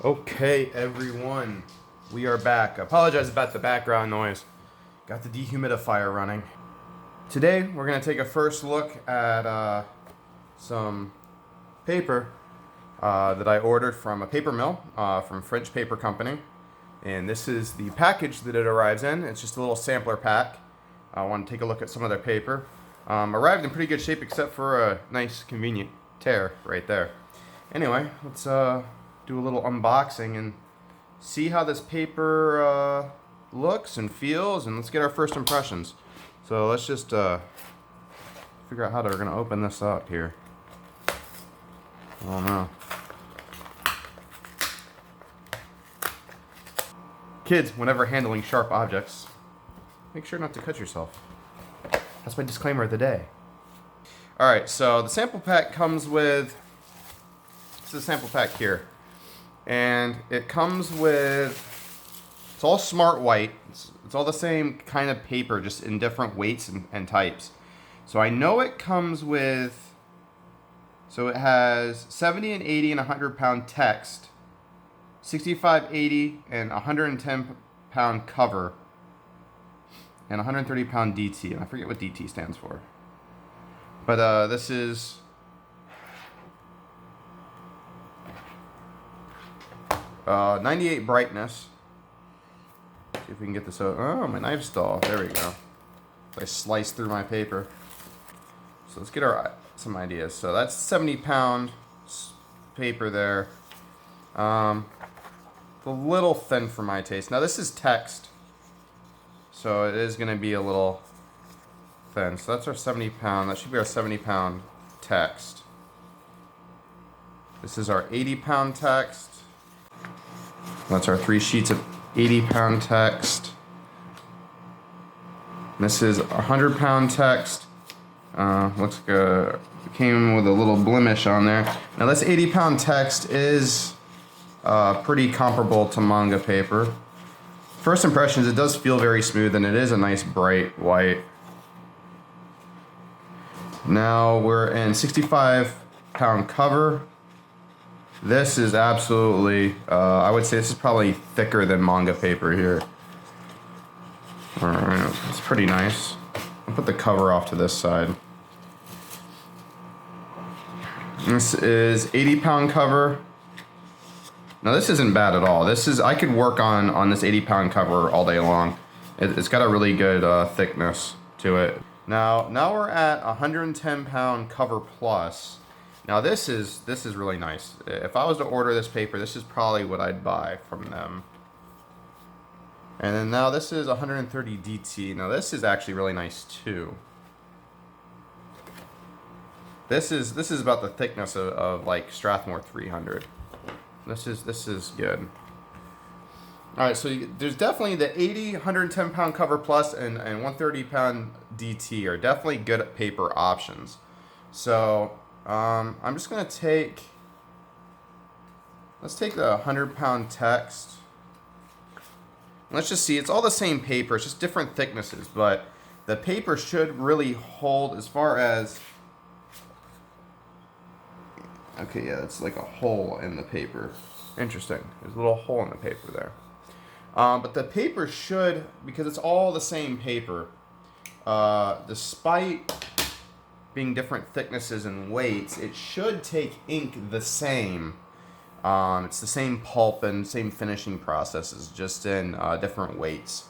Okay, everyone, we are back. I apologize about the background noise. Got the dehumidifier running. Today, we're going to take a first look at some paper that I ordered from a paper mill, from French Paper Company. And this is the package that it arrives in. It's just a little sampler pack. I want to take a look at some of their paper. Arrived in pretty good shape except for a nice convenient tear right there. Anyway, let's do a little unboxing and see how this paper looks and feels, and let's get our first impressions. So let's just figure out how they're going to open this up here. I don't know. Kids, whenever handling sharp objects, make sure not to cut yourself. That's my disclaimer of the day. Alright, so the sample pack comes with, this is a sample pack here. And it comes with, it's all Smart White. It's all the same kind of paper, just in different weights and types. So I know it comes with, so it has 70 and 80 and 100 pound text, 65, 80 and 110 pound cover, and 130 pound DT. And I forget what DT stands for. But this is 98 brightness. See if we can get this out. Oh, my knife's dull. There we go. I sliced through my paper. So let's get some ideas. So that's 70 pound paper there. A little thin for my taste. Now this is text, so it is going to be a little thin. So that's our 70 pound. That should be our 70 pound text. This is our 80 pound text. That's our 3 sheets of 80 pound text. This is 100 pound text. Looks like it came with a little blemish on there. Now this 80 pound text is pretty comparable to manga paper. First impressions, it does feel very smooth and it is a nice bright white. Now we're in 65 pound cover. This is absolutely, I would say this is probably thicker than manga paper here. Alright, it's pretty nice. I'll put the cover off to this side. This is 80 pound cover. Now this isn't bad at all. I could work on this 80 pound cover all day long. It's got a really good thickness to it. Now we're at 110 pound cover plus. Now this is really nice. If I was to order this paper, this is probably what I'd buy from them. And then now this is 130 DT. Now this is actually really nice too. This is about the thickness of like Strathmore 300. This is good. All right, so there's definitely the 80, 110 pound cover plus and 130 pound DT are definitely good paper options. So I'm just gonna let's take the 100 pound text. Let's just see, it's all the same paper, it's just different thicknesses, but the paper should really hold as far as, okay, yeah, it's like a hole in the paper. Interesting, there's a little hole in the paper there. But the paper should, because it's all the same paper, despite being different thicknesses and weights, it should take ink the same. It's the same pulp and same finishing processes, just in different weights.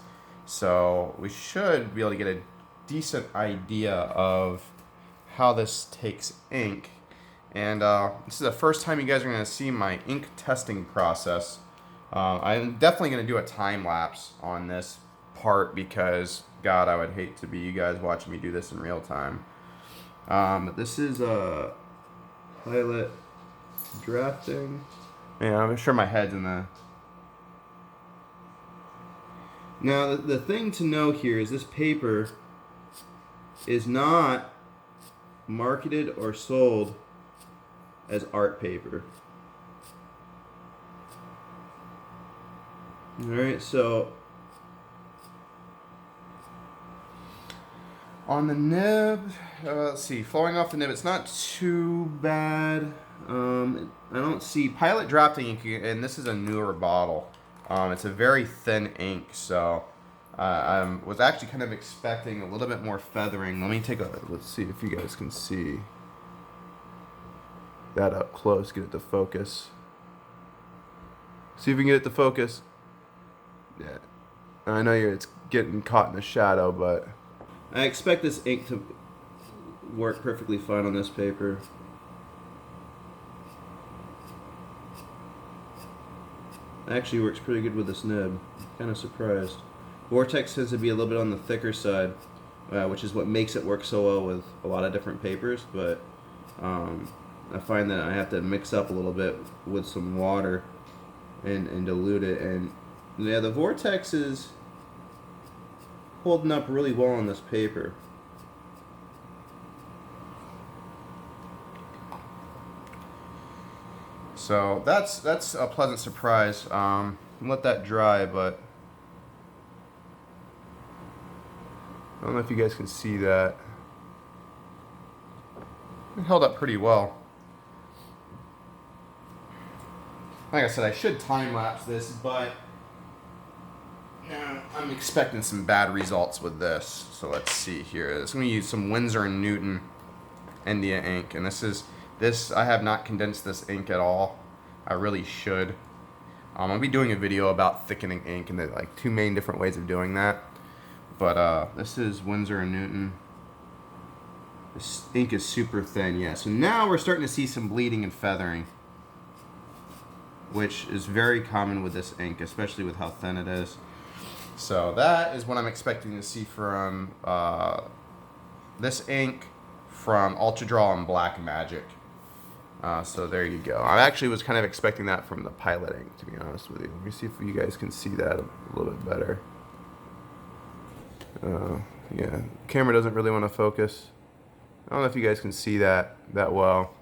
So we should be able to get a decent idea of how this takes ink. And this is the first time you guys are going to see my ink testing process. I'm definitely going to do a time lapse on this part because, God, I would hate to be you guys watching me do this in real time. But this is a pilot drafting. Yeah, I'm sure my head's in the... Now, the thing to know here is this paper is not marketed or sold as art paper. Alright, so on the nib, let's see, flowing off the nib, it's not too bad. I don't see Pilot Drafting ink, and this is a newer bottle. It's a very thin ink, so I was actually kind of expecting a little bit more feathering. Let's see if you guys can see that up close, get it to focus. See if we can get it to focus. Yeah, I know it's getting caught in the shadow, but I expect this ink to work perfectly fine on this paper. Actually works pretty good with this nib. Kind of surprised. Vortex tends to be a little bit on the thicker side, which is what makes it work so well with a lot of different papers, but I find that I have to mix up a little bit with some water and dilute it, and yeah, the Vortex is holding up really well on this paper. So that's a pleasant surprise. Let that dry, but I don't know if you guys can see that. It held up pretty well. Like I said, I should time lapse this, but I'm expecting some bad results with this. So let's see here. I'm going to use some Winsor & Newton India ink, and this I have not condensed this ink at all. I really should. I'll be doing a video about thickening ink, and there's like two main different ways of doing that. But this is Winsor & Newton. This ink is super thin, yeah. So now we're starting to see some bleeding and feathering, which is very common with this ink, especially with how thin it is. So that is what I'm expecting to see from this ink from Ultra Draw and Black Magic. So there you go. I actually was kind of expecting that from the Pilot ink, to be honest with you. Let me see if you guys can see that a little bit better. Yeah, camera doesn't really want to focus. I don't know if you guys can see that well.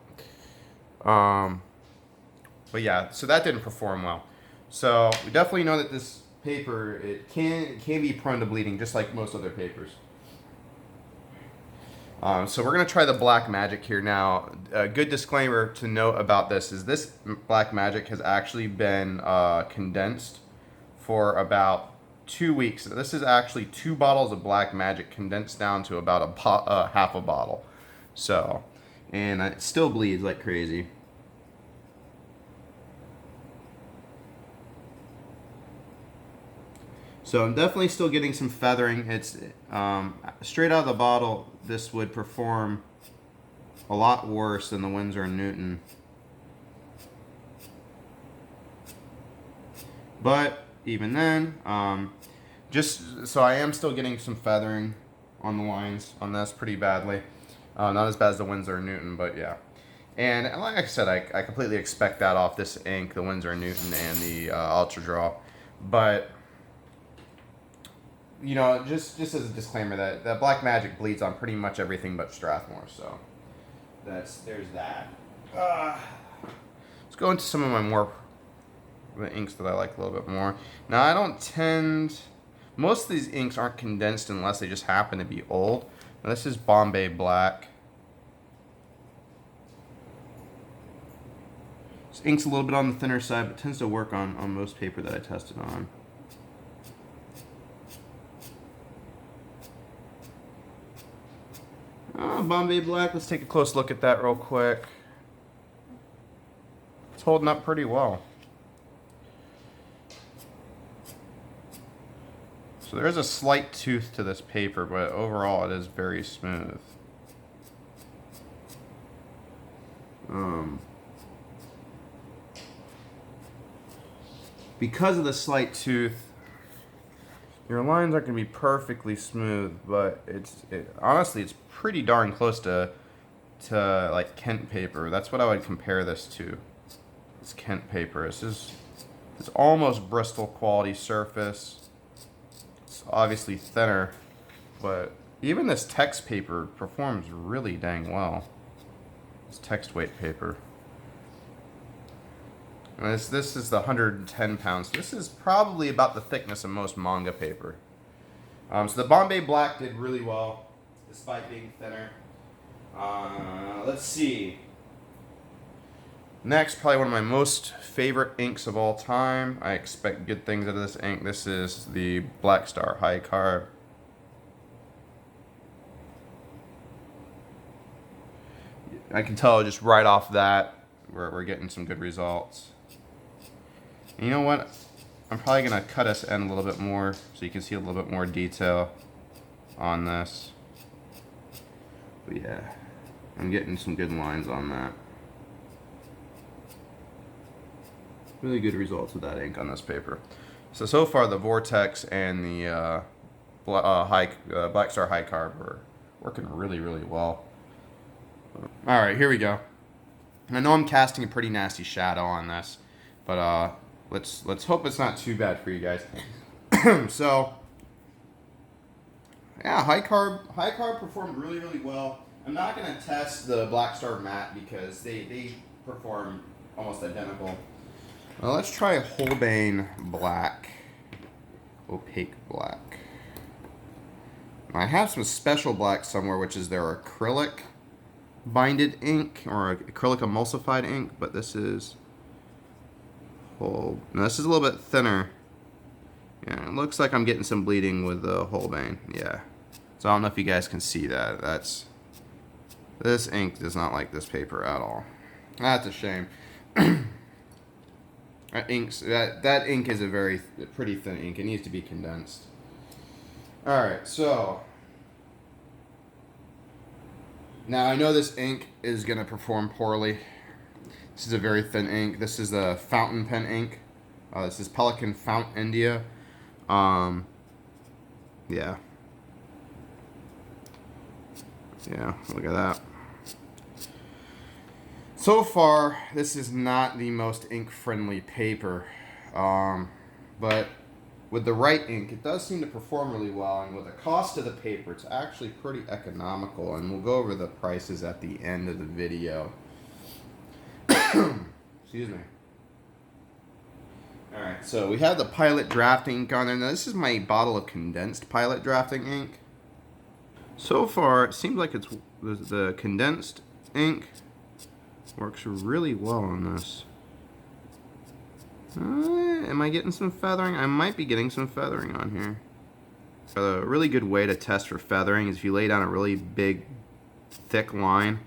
But yeah, so that didn't perform well. So we definitely know that this paper, it can be prone to bleeding, just like most other papers. So we're going to try the Black Magic here now. A good disclaimer to note about this is this Black Magic has actually been condensed for about 2 weeks. This is actually 2 bottles of Black Magic condensed down to about half a bottle. So, and it still bleeds like crazy. So I'm definitely still getting some feathering. It's straight out of the bottle, this would perform a lot worse than the Winsor & Newton. But even then, just so I am still getting some feathering on the lines on this pretty badly. Not as bad as the Winsor & Newton, but yeah. And like I said, I completely expect that off this ink, the Winsor & Newton and the Ultra Draw. But you know, just as a disclaimer, that Black Magic bleeds on pretty much everything but Strathmore, so there's that. Let's go into some of the inks that I like a little bit more. Now, most of these inks aren't condensed unless they just happen to be old. Now, this is Bombay Black. This ink's a little bit on the thinner side, but tends to work on most paper that I tested on. Bombay Black, let's take a close look at that real quick. It's holding up pretty well. So there is a slight tooth to this paper, but overall it is very smooth. Because of the slight tooth, your lines aren't going to be perfectly smooth, but honestly, it's pretty darn close to like Kent paper. That's what I would compare this to. It's Kent paper. It's almost Bristol quality surface. It's obviously thinner, but even this text paper performs really dang well. It's text weight paper. And this is the 110 pounds. This is probably about the thickness of most manga paper. So the Bombay Black did really well, despite being thinner. Let's see. Next, probably one of my most favorite inks of all time. I expect good things out of this ink. This is the Black Star High Carb. I can tell just right off that we're getting some good results. And you know what? I'm probably going to cut this end a little bit more so you can see a little bit more detail on this. But yeah, I'm getting some good lines on that. Really good results with that ink on this paper. So far the Vortex and the Black Star High Carb are working really, really well. Alright, here we go. I know I'm casting a pretty nasty shadow on this, but let's hope it's not too bad for you guys. So yeah, high carb performed really, really well. I'm not gonna test the Black Star matte because they perform almost identical. Well, let's try a Holbein black, opaque black. I have some special black somewhere, which is their acrylic binded ink or acrylic emulsified ink, but this is now this is a little bit thinner. Yeah, it looks like I'm getting some bleeding with the Holbein. Yeah, so I don't know if you guys can see that. This ink does not like this paper at all. That's a shame. That ink is a pretty thin ink. It needs to be condensed. All right, so now I know this ink is gonna perform poorly. This is a very thin ink. This is a fountain pen ink. This is Pelikan Fount India. Yeah. Yeah, look at that. So far, this is not the most ink-friendly paper, but with the right ink, it does seem to perform really well, and with the cost of the paper, it's actually pretty economical, and we'll go over the prices at the end of the video. Excuse me. Alright, so we have the Pilot Drafting ink on there. Now, this is my bottle of condensed Pilot Drafting ink. So far, it seems like it's the condensed ink works really well on this. Am I getting some feathering? I might be getting some feathering on here. A really good way to test for feathering is if you lay down a really big, thick line,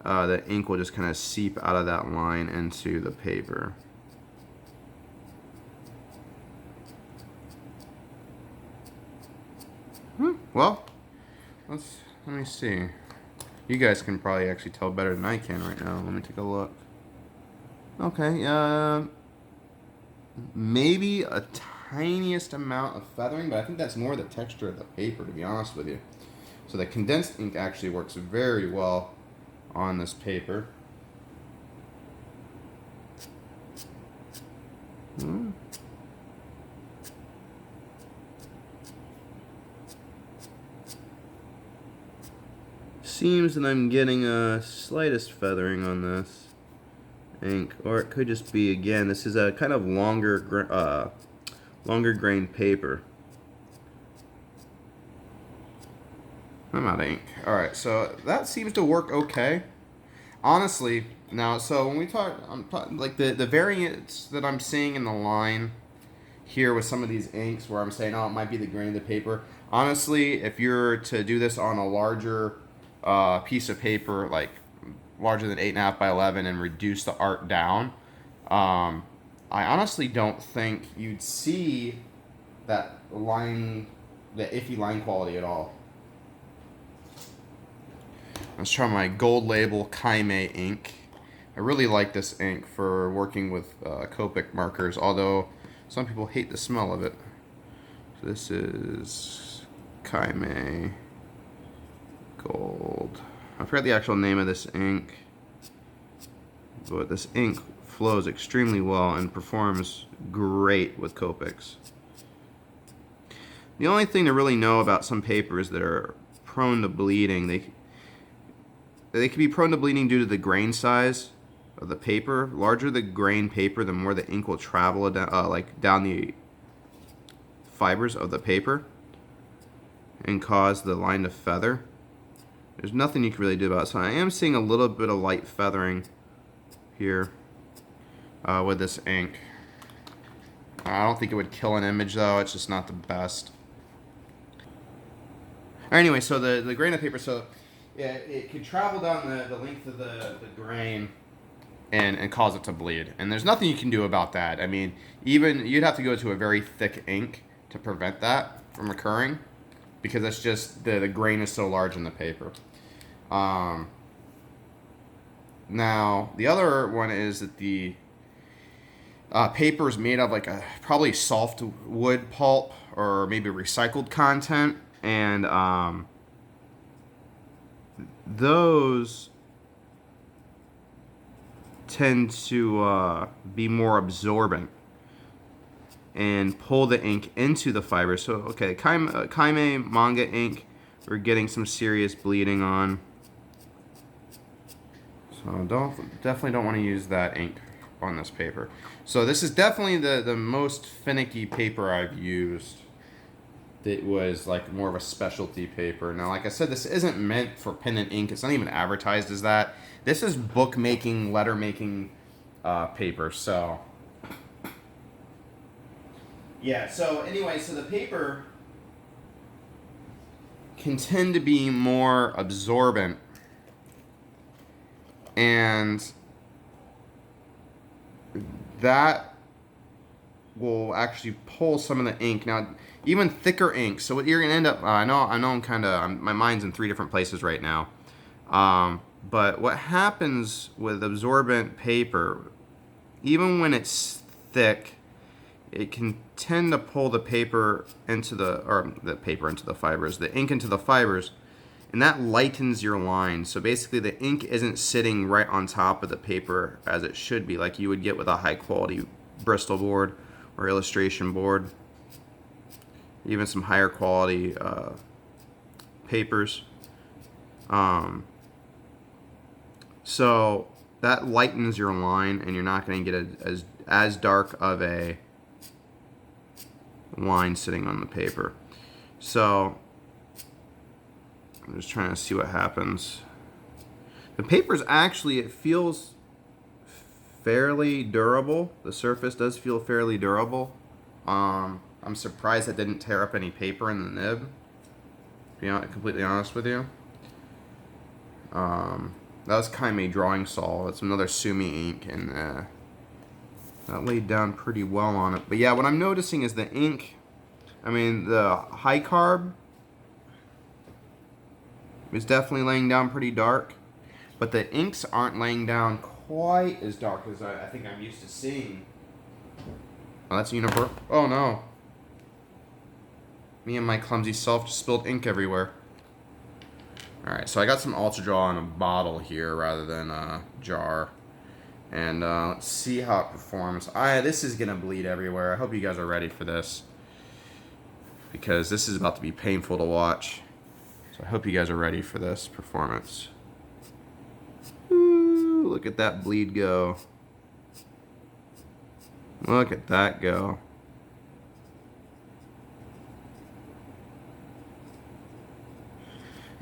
the ink will just kind of seep out of that line into the paper. Well, let me see. You guys can probably actually tell better than I can right now. Let me take a look. Okay, maybe a tiniest amount of feathering, but I think that's more the texture of the paper, to be honest with you. So the condensed ink actually works very well on this paper. Seems that I'm getting a slightest feathering on this ink, or it could just be, again, this is a kind of longer grain paper. I'm out of ink. Alright, so that seems to work okay. Honestly, now, so when we talk, like the variants that I'm seeing in the line here with some of these inks where I'm saying, oh, it might be the grain of the paper. Honestly, if you're to do this on a larger piece of paper, like larger than 8.5 by 11, and reduce the art down, I honestly don't think you'd see that line, the iffy line quality at all. Let's try my Gold Label Kaimei ink. I really like this ink for working with Copic markers, although some people hate the smell of it. So this is Kaimei Gold. I forgot the actual name of this ink, but this ink flows extremely well and performs great with Copics. The only thing to really know about some papers that are prone to bleeding, they can be prone to bleeding due to the grain size of the paper. Larger the grain paper, the more the ink will travel down the fibers of the paper and cause the line to feather. There's nothing you can really do about it. So I am seeing a little bit of light feathering here. with this ink. I don't think it would kill an image though. It's just not the best. Anyway, so the grain of paper, so yeah, it could travel down the length of the grain and cause it to bleed. And there's nothing you can do about that. I mean, even you'd have to go to a very thick ink to prevent that from occurring, because that's just the grain is so large in the paper. Now the other one is that the paper is made of like a probably soft wood pulp or maybe recycled content, and those tend to be more absorbent and pull the ink into the fiber. So okay, Kaime manga ink, we're getting some serious bleeding on. So definitely don't want to use that ink on this paper. So this is definitely the most finicky paper I've used. It was like more of a specialty paper. Now, like I said, this isn't meant for pen and ink. It's not even advertised as that. This is bookmaking, letter making paper. So yeah. So anyway, so the paper can tend to be more absorbent, and that will actually pull some of the ink. Now, even thicker ink. So what you're gonna end up, I know my mind's in 3 different places right now. But what happens with absorbent paper, even when it's thick, it can tend to pull the paper into the fibers, the ink into the fibers, and that lightens your line. So basically the ink isn't sitting right on top of the paper as it should be, like you would get with a high quality Bristol board or illustration board, even some higher quality papers. So that lightens your line, and you're not going to get as dark of a line sitting on the paper. So I'm just trying to see what happens. The paper's actually, it feels fairly durable. The surface does feel fairly durable. I'm surprised it didn't tear up any paper in the nib, to be completely honest with you. That was Kaime Drawing Sol. It's another Sumi ink, and that laid down pretty well on it. But yeah, what I'm noticing is the ink, I mean, the high carb is definitely laying down pretty dark, but the inks aren't laying down quite as dark as I think I'm used to seeing. Oh, that's Unibur. Oh no. Me and my clumsy self just spilled ink everywhere. Alright, so I got some Ultra Draw in a bottle here rather than a jar. And let's see how it performs. This is going to bleed everywhere. I hope you guys are ready for this, because this is about to be painful to watch. So I hope you guys are ready for this performance. Ooh, look at that bleed go. Look at that go.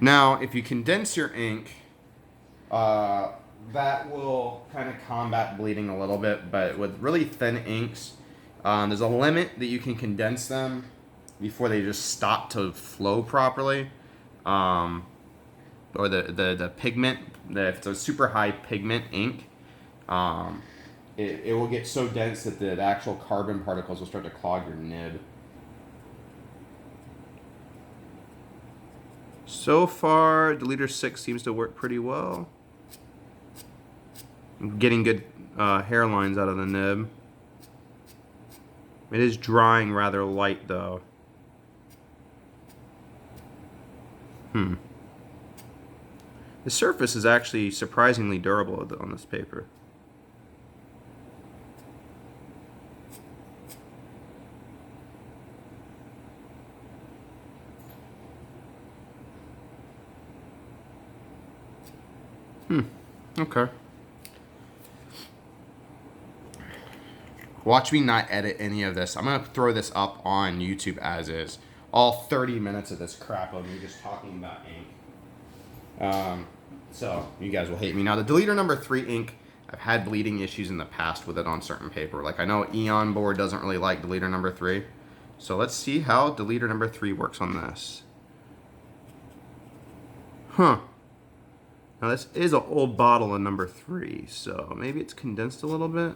Now, if you condense your ink, that will kind of combat bleeding a little bit, but with really thin inks, there's a limit that you can condense them before they just stop to flow properly. Or the pigment, if it's a super high pigment ink, it will get so dense that the actual carbon particles will start to clog your nib. So far, Deleter 6 seems to work pretty well. I'm getting good hairlines out of the nib. It is drying rather light though. The surface is actually surprisingly durable on this paper. Okay. Watch me not edit any of this. I'm going to throw this up on YouTube as is. All 30 minutes of this crap of me just talking about ink. So, you guys will hate me. Now, the Deleter number 3 ink, I've had bleeding issues in the past with it on certain paper. Like I know Eon board doesn't really like deleter number 3. So let's see how deleter number 3 works on this. Huh. Now this is an old bottle of number 3, so maybe it's condensed a little bit.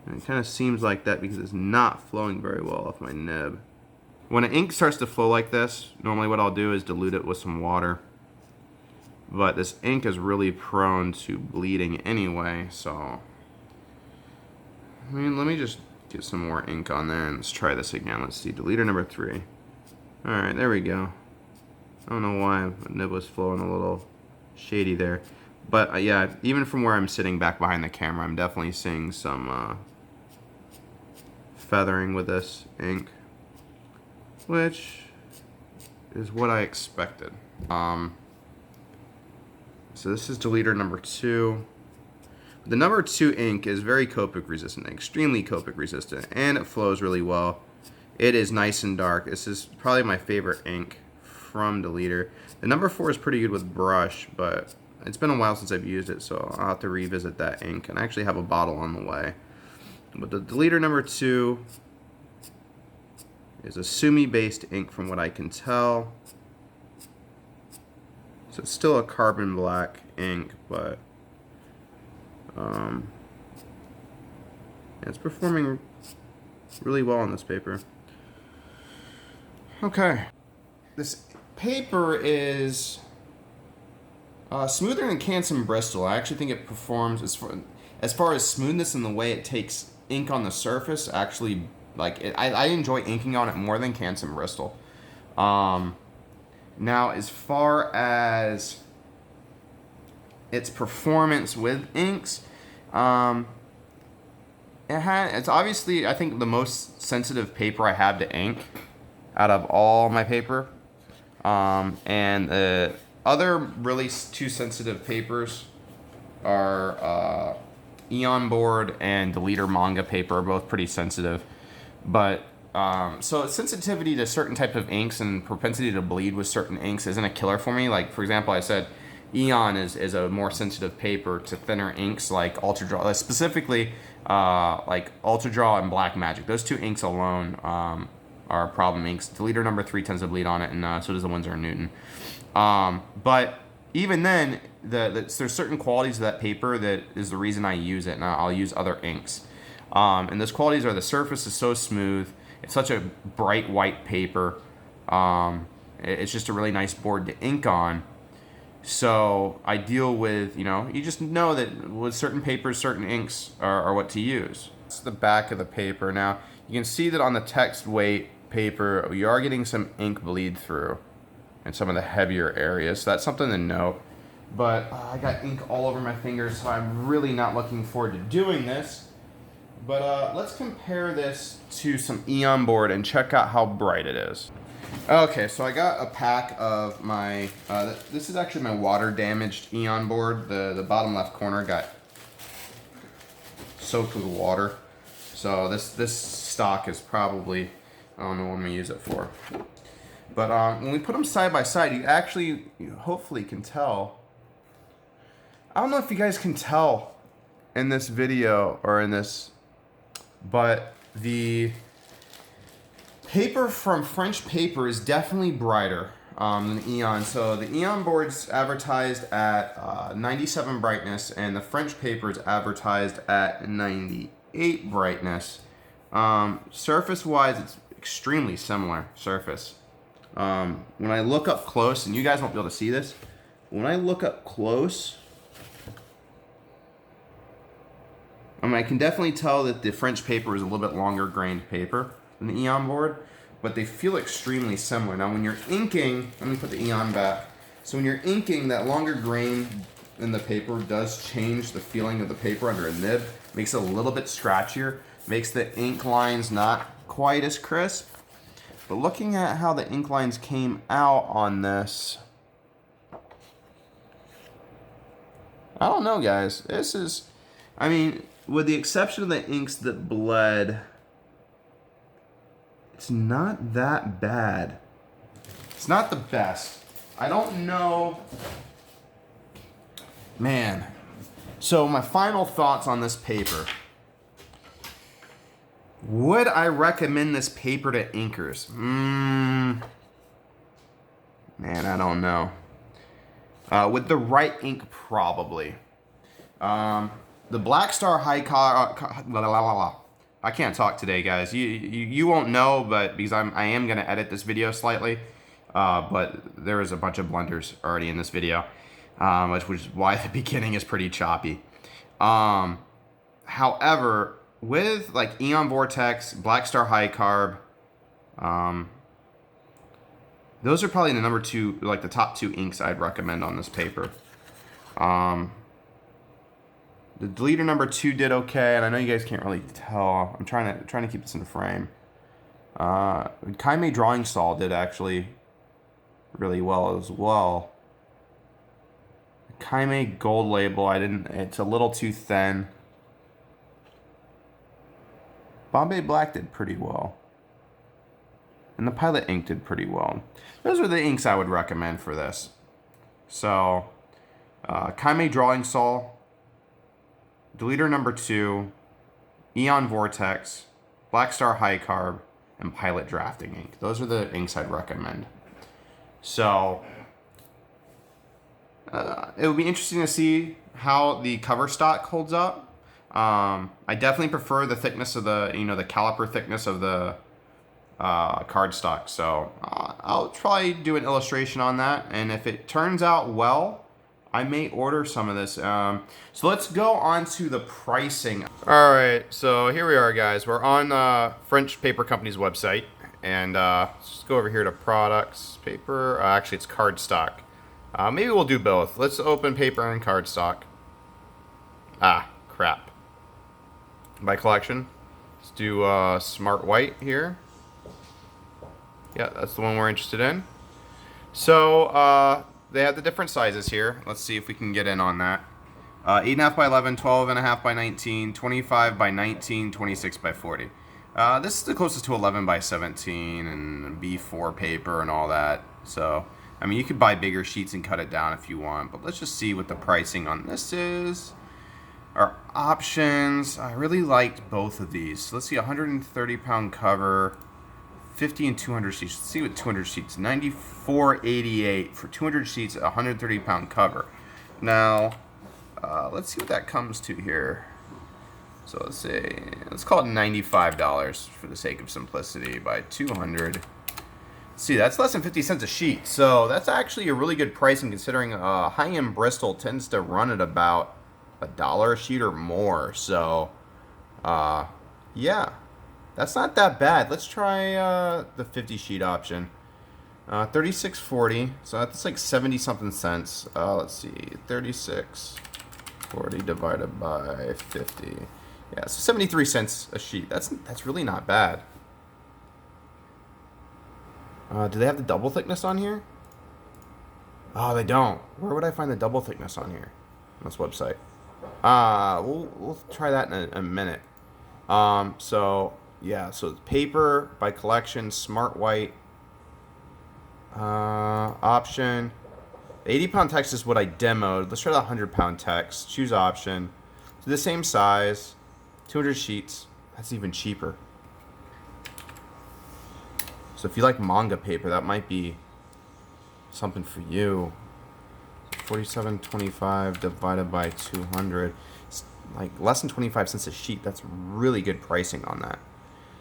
And it kind of seems like that because it's not flowing very well off my nib. When an ink starts to flow like this, normally what I'll do is dilute it with some water. But this ink is really prone to bleeding anyway, so... I mean, let me just get some more ink on there and let's try this again. Let's see, deleter number 3. Alright, there we go. I don't know why my nib was flowing a little shady there. But yeah, even from where I'm sitting back behind the camera, I'm definitely seeing some feathering with this ink, which is what I expected. So this is deleter number 2. The number 2 ink is very Copic resistant, extremely Copic resistant, and it flows really well. It is nice and dark. This is probably my favorite ink from deleter. The number 4 is pretty good with brush, but it's been a while since I've used it, so I'll have to revisit that ink, and I actually have a bottle on the way. But the deleter number 2 is a Sumi-based ink from what I can tell. So it's still a carbon black ink, but it's performing really well on this paper. Okay. This paper is smoother than Canson Bristol. I actually think it performs, as far as smoothness and the way it takes ink on the surface, actually, like, I enjoy inking on it more than Canson Bristol. Now, as far as its performance with inks, it's obviously, I think, the most sensitive paper I have to ink out of all my paper. And the other really two sensitive papers are Eon board and deleter manga paper, are both pretty sensitive. But so sensitivity to certain type of inks and propensity to bleed with certain inks isn't a killer for me. Like, for example, I said Eon is a more sensitive paper to thinner inks like Ultra Draw, specifically like Ultra Draw and Black Magic. Those two inks alone are problem inks. Deleter number 3 tends to bleed on it, and so does the Winsor & Newton. But even then, there's certain qualities of that paper that is the reason I use it, and I'll use other inks. And those qualities are the surface is so smooth. It's such a bright white paper. It's just a really nice board to ink on. So I deal with, you just know that with certain papers, certain inks are what to use. It's the back of the paper. Now, you can see that on the text weight paper, you are getting some ink bleed through in some of the heavier areas. So that's something to note. But I got ink all over my fingers, so I'm really not looking forward to doing this. But let's compare this to some Eon board and check out how bright it is. Okay, so I got a pack of my, this is actually my water damaged Eon board. The bottom left corner got soaked with water. So this stock is probably, I don't know what I'm gonna use it for. But when we put them side by side, you actually, hopefully can tell. I don't know if you guys can tell in this video or in this, but the paper from French Paper is definitely brighter than Eon. So the Eon board's advertised at 97 brightness, and the French paper is advertised at 98 brightness. Surface-wise, it's extremely similar surface. When I look up close, and you guys won't be able to see this, when I look up close, I can definitely tell that the French paper is a little bit longer grained paper than the Eon board, but they feel extremely similar. Now when you're inking, let me put the Eon back. So when you're inking, that longer grain in the paper does change the feeling of the paper under a nib, makes it a little bit scratchier, makes the ink lines not quite as crisp. But looking at how the ink lines came out on this, I don't know, guys. This is, with the exception of the inks that bled, it's not that bad. It's not the best. I don't know. Man, So my final thoughts on this paper. Would I recommend this paper to inkers? Man, I don't know. With the right ink, probably. The Black Star High Carb. I can't talk today, guys. You won't know, but because I am gonna edit this video slightly. But there is a bunch of blunders already in this video, which is why the beginning is pretty choppy. However, with like Eon Vortex, Black Star High Carb, those are probably the number two, like the top two inks I'd recommend on this paper. The Deleter number 2 did okay, and I know you guys can't really tell. I'm trying to keep this in frame. Kaimei Drawing Saw did actually really well as well. Kaimei Gold Label, it's a little too thin. Bombay Black did pretty well. And the Pilot ink did pretty well. Those are the inks I would recommend for this. So, Kaimei Drawing Saw, Deleter number 2, Eon Vortex, Black Star High Carb, and Pilot Drafting ink. Those are the inks I'd recommend. So, it would be interesting to see how the cover stock holds up. I definitely prefer the thickness of the caliper thickness of the cardstock. So I'll probably do an illustration on that, and if it turns out well, I may order some of this. So let's go on to the pricing. All right, so here we are, guys. We're on French Paper Company's website, and let's just go over here to products, paper. Actually, it's cardstock. Maybe we'll do both. Let's open paper and cardstock. Ah, crap. By collection, let's do Smart White here. Yeah, that's the one we're interested in. So they have the different sizes here. Let's see if we can get in on that. 8.5 by 11, 12.5 by 19, 25 by 19, 26 by 40. This is the closest to 11 by 17 and B4 paper and all that. So, I mean, you could buy bigger sheets and cut it down if you want, but let's just see what the pricing on this is. Our options, I really liked both of these. So let's see, 130-pound cover, 50 and 200 sheets. Let's see what 200 sheets, $94.88 for 200 sheets, 130-pound cover. Now, let's see what that comes to here. So let's call it $95 for the sake of simplicity by 200. Let's see, that's less than 50 cents a sheet. So that's actually a really good pricing considering high-end Bristol tends to run at about $1 a sheet or more. So, yeah. That's not that bad. Let's try the 50 sheet option. 36.40. So that's like 70 something cents. Let's see. 36.40 divided by 50. Yeah, so 73 cents a sheet. That's really not bad. Do they have the double thickness on here? Oh, they don't. Where would I find the double thickness on here? On this website. We'll try that in a minute. So yeah, so paper by collection, Smart White option. 80-pound text is what I demoed. Let's try the 100-pound text. Choose option. So the same size, 200 sheets. That's even cheaper. So if you like manga paper, that might be something for you. 47.25 divided by 200. It's like less than 25 cents a sheet. That's really good pricing on that.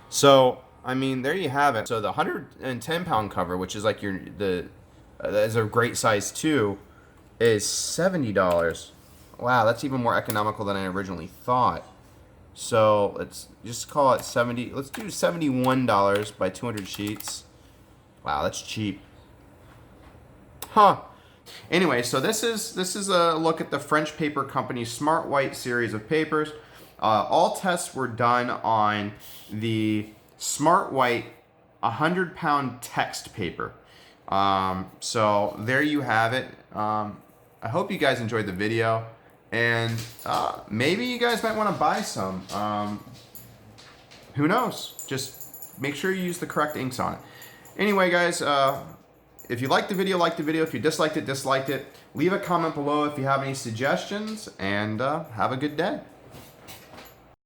So, I mean, there you have it. So the 110-pound cover, which is like that's a great size too, is $70. Wow, that's even more economical than I originally thought. So let's just call it 70. Let's do $71 by 200 sheets. Wow, that's cheap. Huh. Anyway, so this is a look at the French Paper Company's Smart White series of papers. All tests were done on the Smart White 100-pound text paper. So there you have it. I hope you guys enjoyed the video, and maybe you guys might want to buy some. Who knows? Just make sure you use the correct inks on it. Anyway, guys, If you liked the video, like the video. If you disliked it, disliked it. Leave a comment below if you have any suggestions, and have a good day.